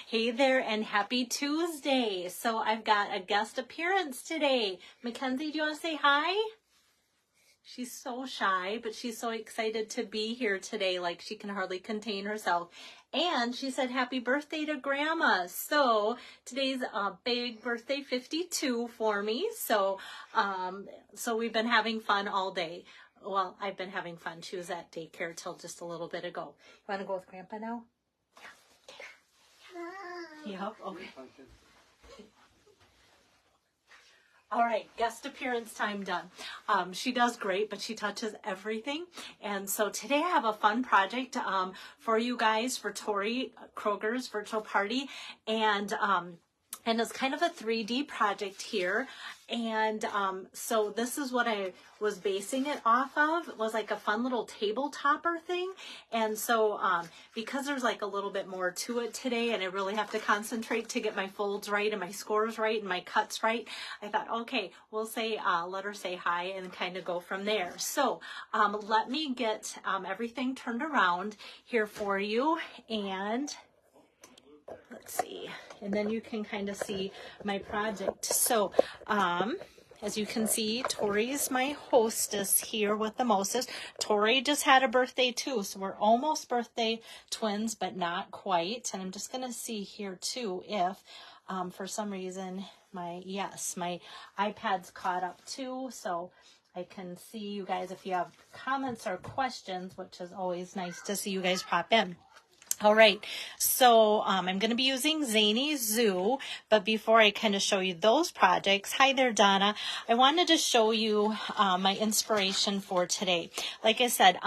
Hey there and happy Tuesday. So I've got a guest appearance today. Mackenzie, do you want to say hi? She's so shy, but she's so excited to be here today, like she can hardly contain herself. And she said happy birthday to Grandma. So today's a big birthday, 52 for me. So we've been having fun all day. Well, I've been having fun. She was at daycare till just a little bit ago. You want to go with Grandpa now? Yep, okay. All right, guest appearance time done. She does great, but she touches everything. And so today I have a fun project for you guys for Tori Kroger's virtual party. And it's kind of a 3D project here. And so this is what I was basing it off of. It was like a fun little table topper thing. And so because there's like a little bit more to it today and I really have to concentrate to get my folds right and my scores right and my cuts right, I thought, okay, we'll say, let her say hi and kind of go from there. So let me get everything turned around here for you. And let's see, and then you can kind of see my project. So as you can see, Tori's my hostess here with the mostest. Tori just had a birthday too, so we're almost birthday twins, but not quite. And I'm just going to see here too if for some reason my iPad's caught up too, so I can see you guys if you have comments or questions, which is always nice to see you guys pop in. All right, so I'm going to be using Zany Zoo, but before I kind of show you those projects, hi there, Donna. I wanted to show you my inspiration for today. Like I said,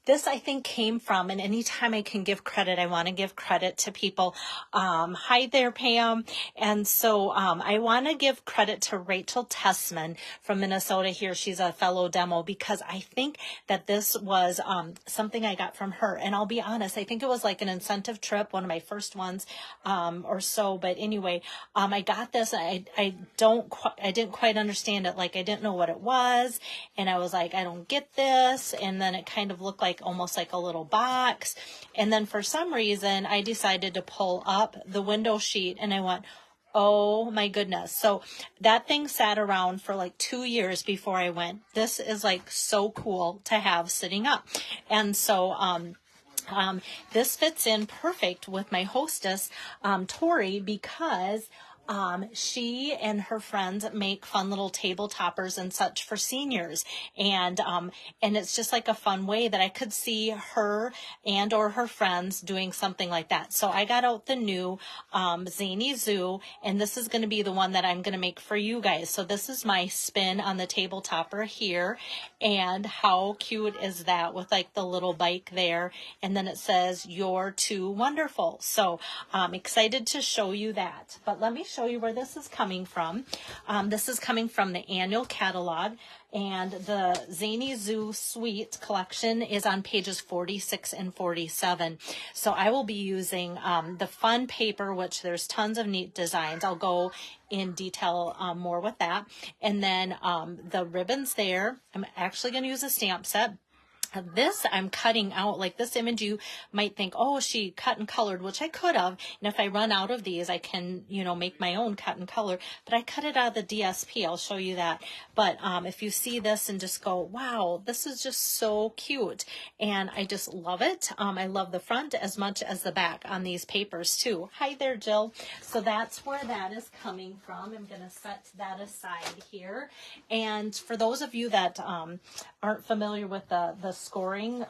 this I think came from, and anytime I can give credit, I want to give credit to people. Hi there, Pam. And so I want to give credit to Rachel Tessman from Minnesota here. She's a fellow demo because I think that this was something I got from her. And I'll be honest, I think it was like an incentive trip, one of my first ones or so. But anyway, I got this. I didn't quite understand it. Like I didn't know what it was. And I was like, I don't get this. And then it kind of looked like almost like a little box. And then for some reason, I decided to pull up the window sheet and I went, oh my goodness. So that thing sat around for like 2 years before I went, this is like so cool to have sitting up. And so, this fits in perfect with my hostess, Tori, because she and her friends make fun little table toppers and such for seniors. And it's just like a fun way that I could see her and or her friends doing something like that. So I got out the new Zany Zoo, and this is going to be the one that I'm going to make for you guys. So this is my spin on the table topper here. And how cute is that with like the little bike there? And then it says, "You're too wonderful." So I'm excited to show you that. But let me show you where this is coming from. This is coming from the annual catalog, and the Zany Zoo Suite collection is on pages 46 and 47. So I will be using the fun paper, which there's tons of neat designs. I'll go in detail more with that. And then the ribbons there, I'm actually going to use a stamp set. This I'm cutting out, like this image you might think, oh, she cut and colored, which I could have. And if I run out of these, I can, make my own cut and color. But I cut it out of the DSP. I'll show you that. But if you see this and just go, wow, this is just so cute. And I just love it. I love the front as much as the back on these papers too. Hi there, Jill. So that's where that is coming from. I'm going to set that aside here. And for those of you that aren't familiar with the scoring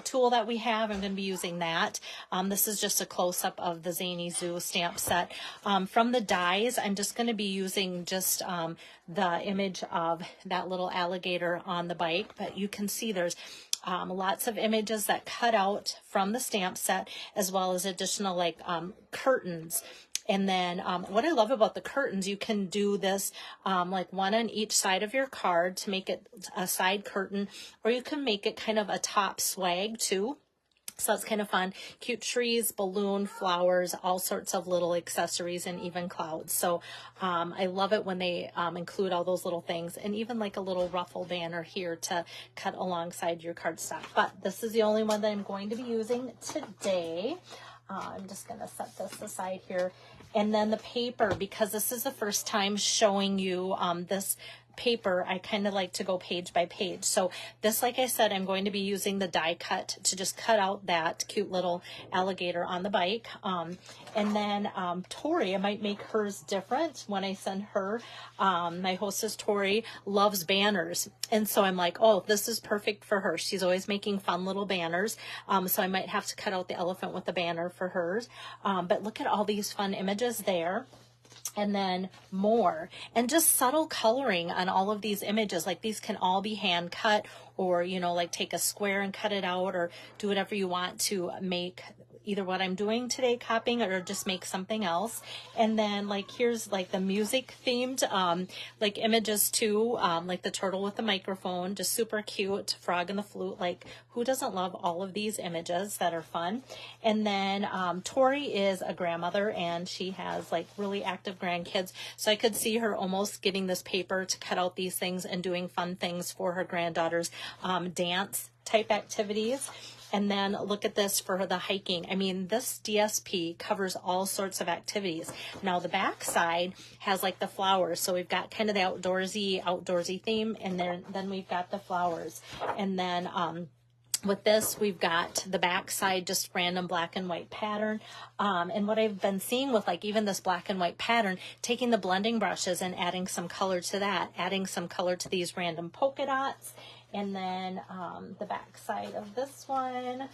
tool that we have, I'm going to be using that. This is just a close-up of the Zany Zoo stamp set. From the dies, I'm just going to be using just the image of that little alligator on the bike, but you can see there's lots of images that cut out from the stamp set, as well as additional like curtains. And then what I love about the curtains, you can do this like one on each side of your card to make it a side curtain, or you can make it kind of a top swag too. So that's kind of fun. Cute trees, balloon, flowers, all sorts of little accessories, and even clouds. So I love it when they include all those little things, and even like a little ruffle banner here to cut alongside your cardstock. But this is the only one that I'm going to be using today. I'm just going to set this aside here. And then the paper, because this is the first time showing you this paper, I kind of like to go page by page. So this, like I said, I'm going to be using the die cut to just cut out that cute little alligator on the bike. And then Tori, I might make hers different when I send her. My hostess Tori loves banners, and so I'm like, oh, this is perfect for her. She's always making fun little banners, so I might have to cut out the elephant with the banner for hers. But look at all these fun images there. And then more, and just subtle coloring on all of these images. Like these can all be hand cut, or, you know, like take a square and cut it out, or do whatever you want to make either what I'm doing today, copying, or just make something else. And then like here's like the music themed like images too, like the turtle with the microphone, just super cute, frog and the flute. Like who doesn't love all of these images that are fun? And then Tori is a grandmother, and she has like really active grandkids, so I could see her almost getting this paper to cut out these things and doing fun things for her granddaughters, dance type activities. And then look at this for the hiking. I mean, this DSP covers all sorts of activities. Now the back side has like the flowers. So we've got kind of the outdoorsy theme, and then we've got the flowers. And then with this, we've got the back side, just random black and white pattern. And what I've been seeing with like even this black and white pattern, taking the blending brushes and adding some color to that, adding some color to these random polka dots. And then the back side of this one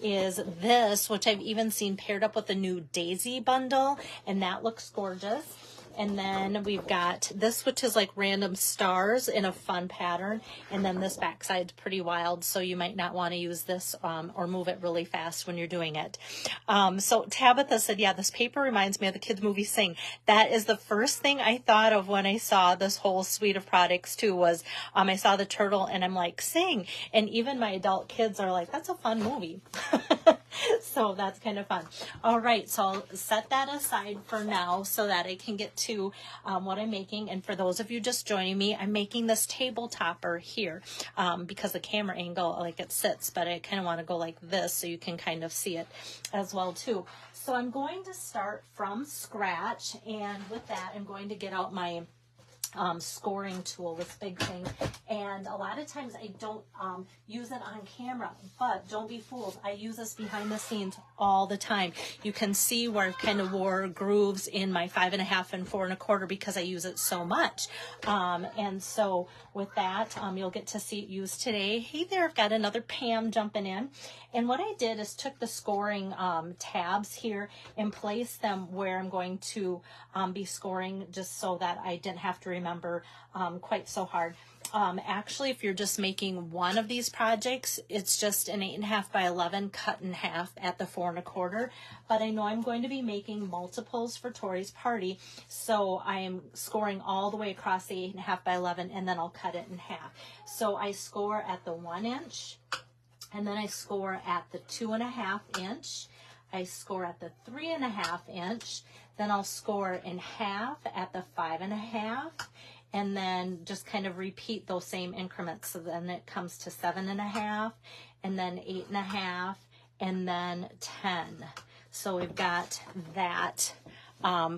is this, which I've even seen paired up with the new Daisy bundle, and that looks gorgeous. And then we've got this, which is like random stars in a fun pattern. And then this backside's pretty wild, so you might not want to use this or move it really fast when you're doing it. So Tabitha said, yeah, this paper reminds me of the kids' movie Sing. That is the first thing I thought of when I saw this whole suite of products too, was I saw the turtle and I'm like, Sing. And even my adult kids are like, that's a fun movie. So that's kind of fun. All right, so I'll set that aside for now so that I can get to what I'm making. And for those of you just joining me, I'm making this table topper here because the camera angle, like it sits, but I kind of want to go like this so you can kind of see it as well too. So I'm going to start from scratch, and with that, I'm going to get out my scoring tool, this big thing. And a lot of times I don't use it on camera, but don't be fooled. I use this behind the scenes all the time. You can see where I've kind of wore grooves in my 5.5 and 4 1/4 because I use it so much. And so with that, you'll get to see it used today. Hey there, I've got another Pam jumping in. And what I did is took the scoring tabs here and placed them where I'm going to be scoring, just so that I didn't have to remember quite so hard. Actually, if you're just making one of these projects, it's just an 8.5 by 11 cut in half at the 4 1/4. But I know I'm going to be making multiples for Tori's party, so I am scoring all the way across the 8.5 by 11, and then I'll cut it in half. So I score at the 1 inch, and then I score at the 2.5 inch. I score at the 3.5 inch. Then I'll score in half at the 5.5. And then just kind of repeat those same increments. So then it comes to 7.5, and then 8.5, and then 10. So we've got that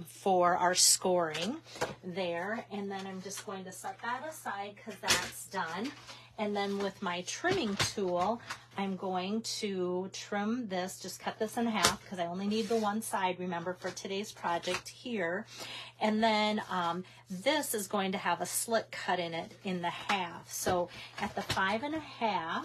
for our scoring there. And then I'm just going to set that aside because that's done. And then with my trimming tool, I'm going to trim this, just cut this in half because I only need the one side, remember, for today's project here. And then this is going to have a slit cut in it in the half. So at the 5.5,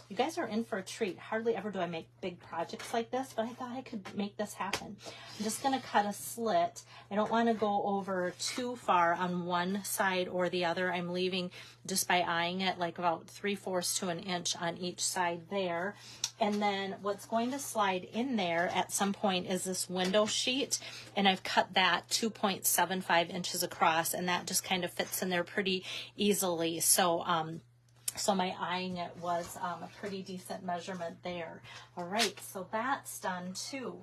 you guys are in for a treat. Hardly ever do I make big projects like this, but I thought I could make this happen. I'm just going to cut a slit. I don't want to go over too far on one side or the other. I'm leaving, just by eyeing it, like about 3/4 to an inch on each side there. And then what's going to slide in there at some point is this window sheet, and I've cut that 2.75 inches across, and that just kind of fits in there pretty easily. So So my eyeing it was a pretty decent measurement there. All right, so that's done too.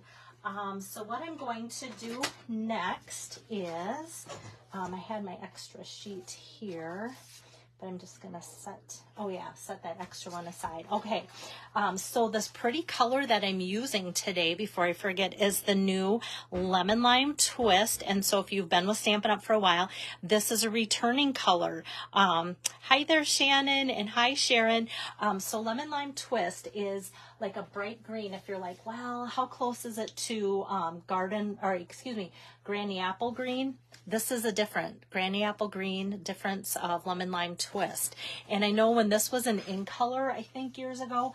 So what I'm going to do next is, I had my extra sheet here, but I'm just gonna set that extra one aside. Okay, so this pretty color that I'm using today, before I forget, is the new Lemon Lime Twist. And so if you've been with Stampin' Up! For a while, this is a returning color. Hi there, Shannon, and hi, Sharon. So Lemon Lime Twist is like a bright green. If you're like, well, how close is it to Granny Apple Green? This is a different Granny Apple Green difference of Lemon Lime Twist. And I know when this was an in color, I think years ago,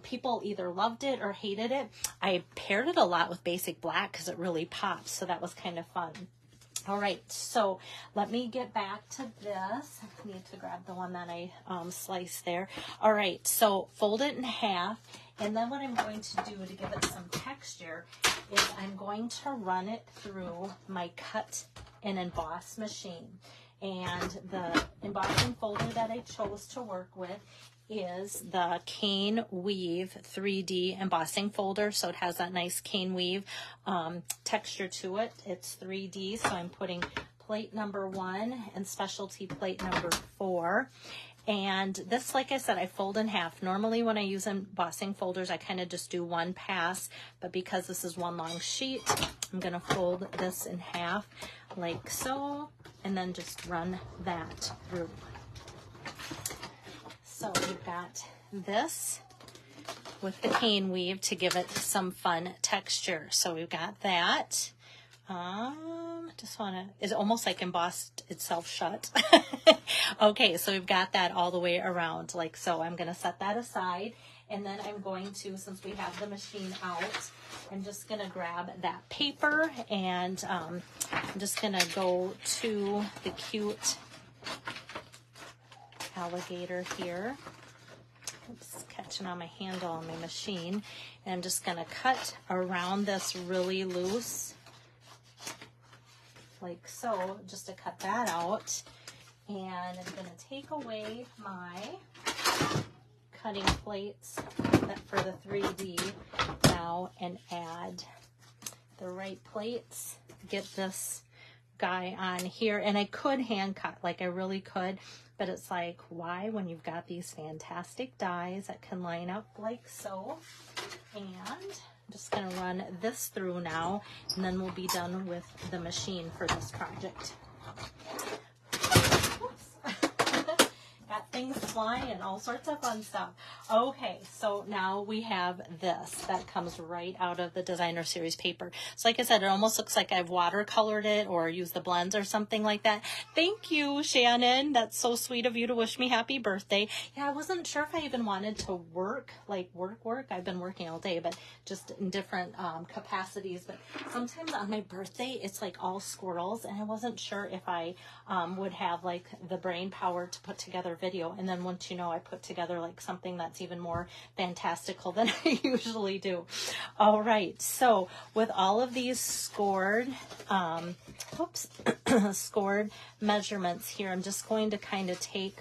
people either loved it or hated it. I paired it a lot with Basic Black because it really pops, so that was kind of fun. All right, so let me get back to this. I need to grab the one that I sliced there. All right, so fold it in half, and then what I'm going to do to give it some texture is I'm going to run it through my cut and emboss machine. And the embossing folder that I chose to work with is the Cane Weave 3D embossing folder. So it has that nice cane weave texture to it. It's 3D, so I'm putting plate number 1 and specialty plate number 4. And this, like I said, I fold in half. Normally when I use embossing folders, I kind of just do one pass, but because this is one long sheet, I'm gonna fold this in half like so, and then just run that through. So we've got this with the cane weave to give it some fun texture. So we've got that. Just want to, it's almost like embossed itself shut. Okay, so we've got that all the way around like so. I'm going to set that aside, and then I'm going to, since we have the machine out, I'm just going to grab that paper, and I'm just going to go to the cute alligator here. Oops, catching on my handle on my machine. And I'm just going to cut around this really loose like so, just to cut that out. And I'm going to take away my cutting plates for the 3D now and add the right plates. Get this guy on here, and I could hand cut, like I really could, but it's like, why when you've got these fantastic dies that can line up like so. And I'm just going to run this through now, and then we'll be done with the machine for this project. Got things flying and all sorts of fun stuff. Okay, so now we have this that comes right out of the designer series paper. So like I said, it almost looks like I've watercolored it or used the blends or something like that. Thank you, Shannon. That's so sweet of you to wish me happy birthday. Yeah, I wasn't sure if I even wanted to work. I've been working all day, but just in different capacities. But sometimes on my birthday, it's like all squirrels, and I wasn't sure if I would have like the brain power to put together video. And then once you know, I put together like something that's even more fantastical than I usually do. All right, so with all of these scored scored measurements here, I'm just going to kind of take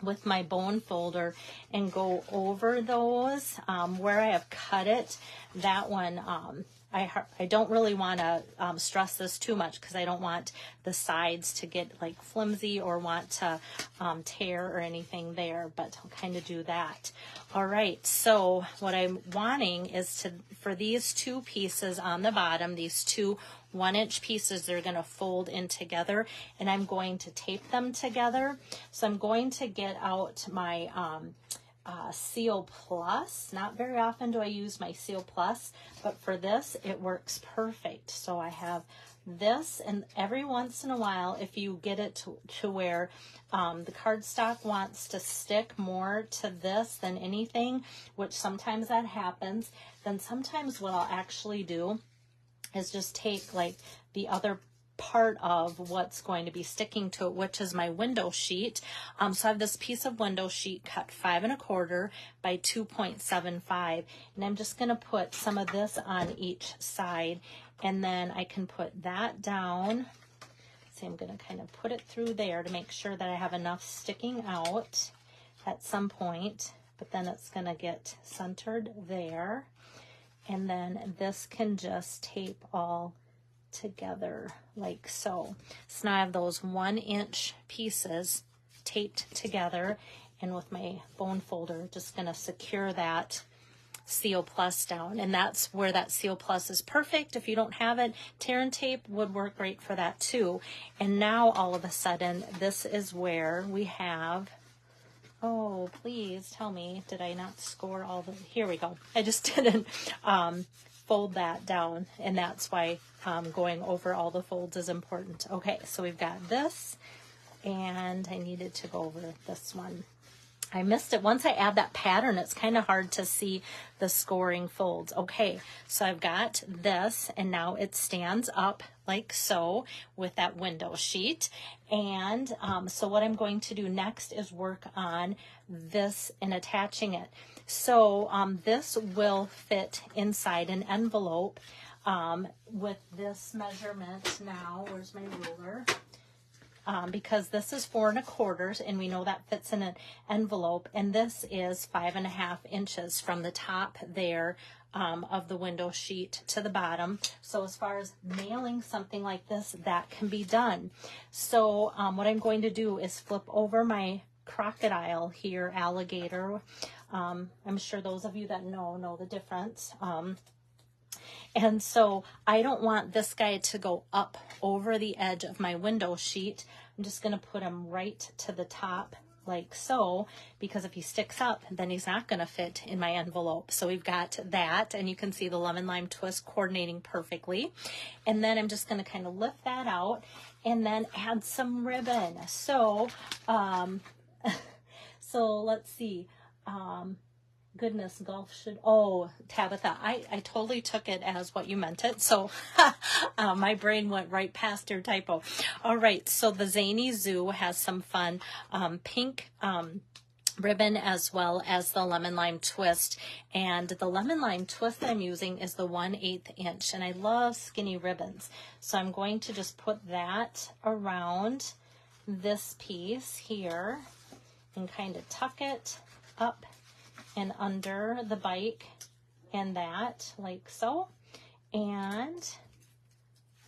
with my bone folder and go over those where I have cut it. That one, I don't really want to stress this too much because I don't want the sides to get like flimsy or want to tear or anything there, but I'll kind of do that. All right, so what I'm wanting is for these two pieces on the bottom, these two 1-inch pieces, they're going to fold in together, and I'm going to tape them together. So I'm going to get out my Seal Plus. Not very often do I use my Seal Plus, but for this it works perfect. So I have this, and every once in a while, if you get it to where the cardstock wants to stick more to this than anything, which sometimes that happens, then sometimes what I'll actually do is just take like the other part of what's going to be sticking to it, which is my window sheet. So I have this piece of window sheet cut 5 1/4 by 2.75, and I'm just going to put some of this on each side, and then I can put that down. See, I'm going to kind of put it through there to make sure that I have enough sticking out. at some point, but then it's going to get centered there. And then this can just tape all together like so. So now I have those 1-inch pieces taped together, and with my bone folder, just going to secure that CO Plus down. And that's where that CO Plus is perfect. If you don't have it, tear and tape would work great for that too. And now all of a sudden, this is where we have, oh, please tell me, did I not score all the, here we go. I just didn't fold that down, and that's why going over all the folds is important. Okay, so we've got this, and I needed to go over this one. I missed it. Once I add that pattern, it's kind of hard to see the scoring folds. Okay, so I've got this, and now it stands up like so with that window sheet. And so what I'm going to do next is work on this and attaching it. So this will fit inside an envelope with this measurement now. Where's my ruler? Because this is 4 1/4, and we know that fits in an envelope, and this is 5.5 inches from the top there of the window sheet to the bottom. So as far as nailing something like this, that can be done. So what I'm going to do is flip over my crocodile here, alligator. I'm sure those of you that know the difference. And so I don't want this guy to go up over the edge of my window sheet. I'm just going to put him right to the top like so, because if he sticks up, then he's not going to fit in my envelope. So we've got that, and you can see the lemon lime twist coordinating perfectly. And then I'm just going to kind of lift that out and then add some ribbon. So, so let's see. Goodness, golf should, oh, Tabitha, I totally took it as what you meant it. So my brain went right past your typo. All right, so the Zany Zoo has some fun pink ribbon as well as the lemon lime twist. And the lemon lime twist I'm using is the 1/8 inch, and I love skinny ribbons. So I'm going to just put that around this piece here and kind of tuck it up and under the bike, and that like so. And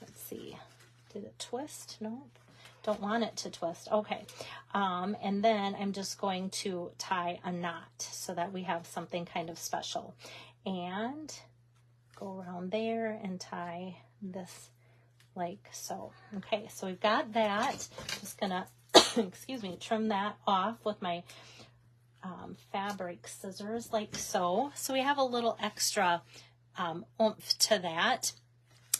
let's see, did it twist? No, don't want it to twist. Okay, and then I'm just going to tie a knot so that we have something kind of special, and go around there and tie this like so. Okay, so we've got that. Just gonna excuse me, trim that off with my fabric scissors like so. So we have a little extra oomph to that.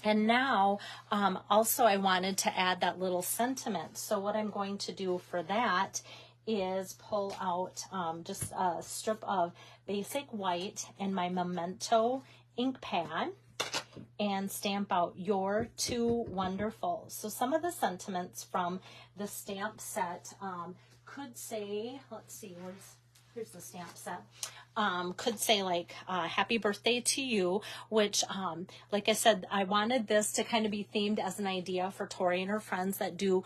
And now also I wanted to add that little sentiment. So what I'm going to do for that is pull out just a strip of basic white and my Memento ink pad and stamp out "You're Too Wonderful." So some of the sentiments from the stamp set could say, let's see, here's the stamp set. Could say like, happy birthday to you, which, like I said, I wanted this to kind of be themed as an idea for Tori and her friends that do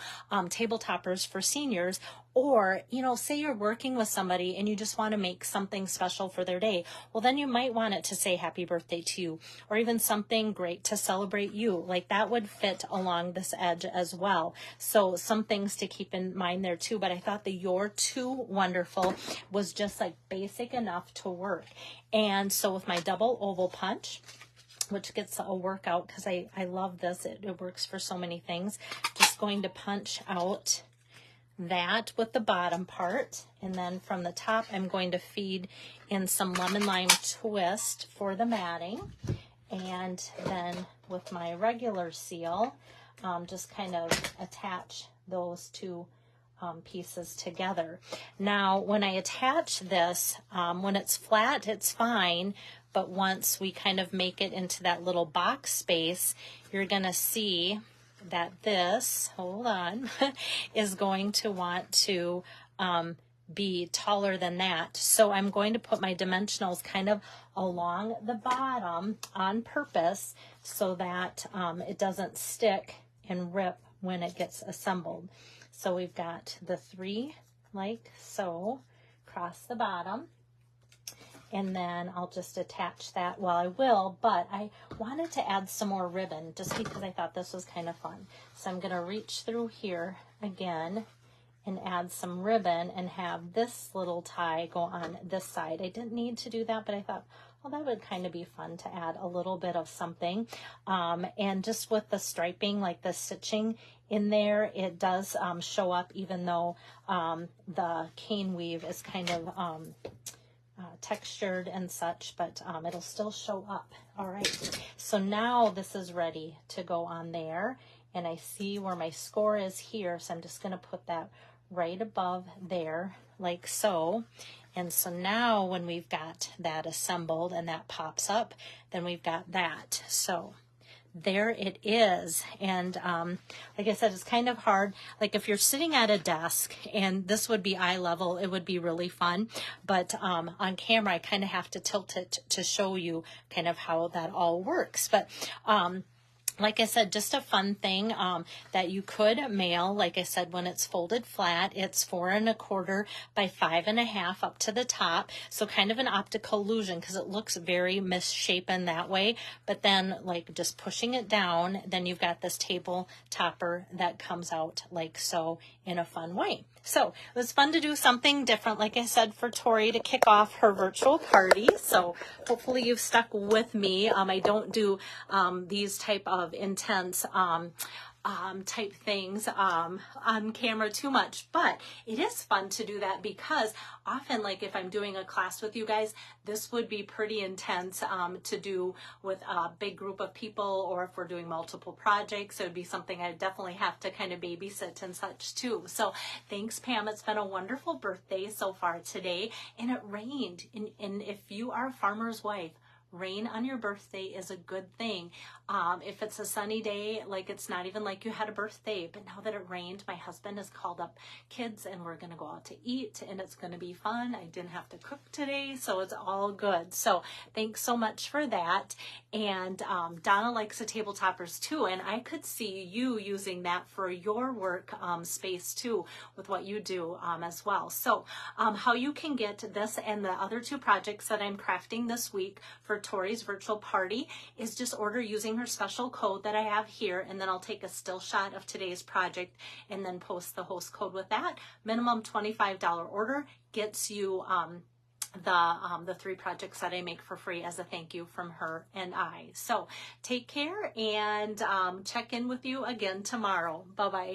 table toppers for seniors. Or, you know, say you're working with somebody and you just want to make something special for their day. Well, then you might want it to say happy birthday to you, or even something great to celebrate you. Like that would fit along this edge as well. So some things to keep in mind there too. But I thought the "You're Too Wonderful" was just like basic enough to work. And so with my double oval punch, which gets a workout because I love this. It works for so many things. Just going to punch out that with the bottom part, and then from the top I'm going to feed in some lemon lime twist for the matting, and then with my regular seal just kind of attach those two pieces together. Now when I attach this, when it's flat it's fine, but once we kind of make it into that little box space, you're gonna see that this, hold on, is going to want to be taller than that. So I'm going to put my dimensionals kind of along the bottom on purpose so that it doesn't stick and rip when it gets assembled. So we've got the 3 like so across the bottom. And then I'll just attach that. Well, I will, but I wanted to add some more ribbon just because I thought this was kind of fun. So I'm going to reach through here again and add some ribbon and have this little tie go on this side. I didn't need to do that, but I thought, well, that would kind of be fun to add a little bit of something. And just with the striping, like the stitching in there, it does show up, even though the cane weave is kind of textured and such, but it'll still show up. All right, so now this is ready to go on there, and I see where my score is here, so I'm just going to put that right above there like so. And so now when we've got that assembled and that pops up, then we've got that. So there it is. And like I said, it's kind of hard. Like if you're sitting at a desk and this would be eye level, it would be really fun. But on camera, I kind of have to tilt it to show you kind of how that all works. But like I said, just a fun thing that you could mail. Like I said, when it's folded flat, it's 4 1/4 by 5 1/2 up to the top. So kind of an optical illusion because it looks very misshapen that way. But then like just pushing it down, then you've got this table topper that comes out like so in a fun way. So it was fun to do something different, like I said, for Tori to kick off her virtual party. So hopefully you've stuck with me. I don't do these type of intense type things on camera too much, but it is fun to do that because often, like if I'm doing a class with you guys, this would be pretty intense to do with a big group of people, or if we're doing multiple projects, it would be something I definitely have to kind of babysit and such too. So thanks, Pam. It's been a wonderful birthday so far today, and it rained. And if you are a farmer's wife, rain on your birthday is a good thing. If it's a sunny day, like it's not even like you had a birthday, but now that it rained, my husband has called up kids and we're going to go out to eat and it's going to be fun. I didn't have to cook today, so it's all good. So thanks so much for that. And Donna likes the table toppers too, and I could see you using that for your work space too with what you do as well. So how you can get this and the other 2 projects that I'm crafting this week for Tori's virtual party is just order using her special code that I have here, and then I'll take a still shot of today's project and then post the host code with that. Minimum $25 order gets you the 3 projects that I make for free as a thank you from her and I. So take care, and check in with you again tomorrow. Bye-bye.